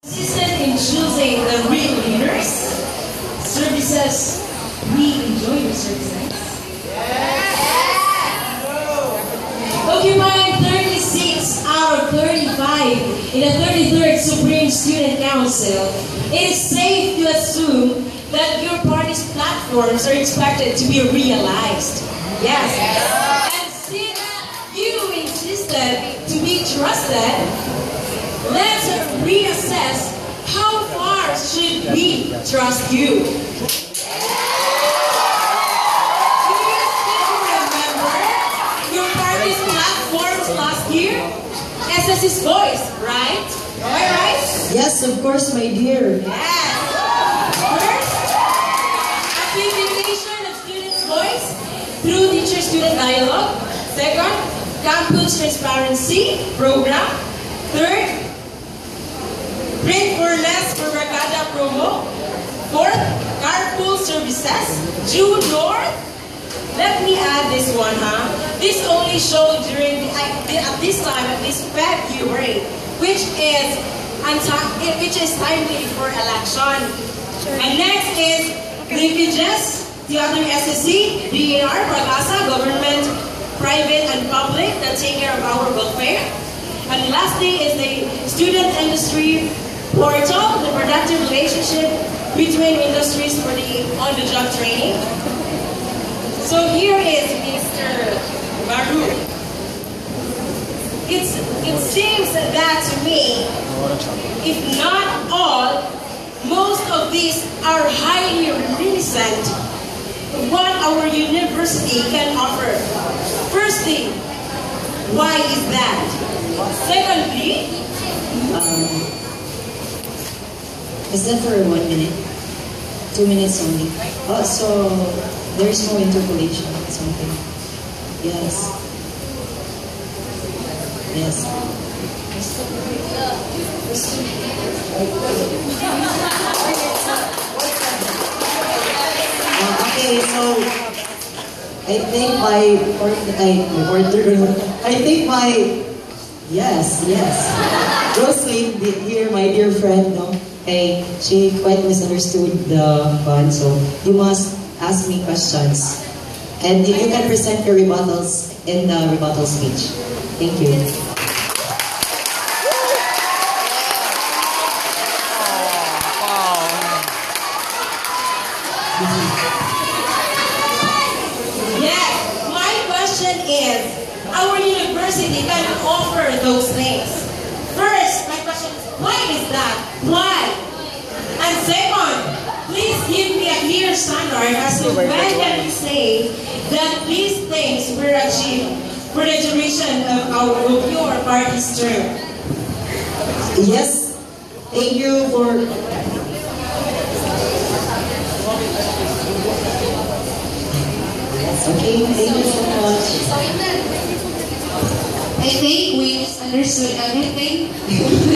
Consistent in choosing the real leaders. Services, we enjoy the services. Occupying 36 out of 35 in the 33rd Supreme Student Council, it is safe to assume that your party's platforms are expected to be realized. Yes. And since you insisted to be trusted, let's reassess how far should we trust you. Do you still remember your party's platforms last year? SS's voice, right? Am I right? Yes, of course, my dear. Yes. First, amplification of students' voice through teacher-student dialogue. Second, campus transparency program. Third, print for less for Ragada promo. Fourth, carpool services. Due north. Let me add this one, This only showed during at this time, at this February, which is timely for election. And next is linkages, the other SSC, DER, Pag-asa, government, private and public that take care of our welfare. And lastly is the student industry portal, the productive relationship between industries for the on-the-job training. So here is Mr. Baru. It seems that to me, if not all, most of these are highly reminiscent of what our university can offer. Firstly, why is that? Secondly, Is that for 1 minute? 2 minutes only? Oh, so there's no interpolation or something? Yes. Yes. Okay, so I think yes. Roslyn, here, my dear friend, no? Hey, she quite misunderstood the fund, so you must ask me questions. And you can present your rebuttals in the rebuttal speech. Thank you. yes, my question is, our university can offer those things. First, my question is, why is that? Why? And second, please give me a clear standard as to when can we say that these things were achieved for the duration of your party's term. Yes, thank you for... Okay, thank you so much. I think we misunderstood everything.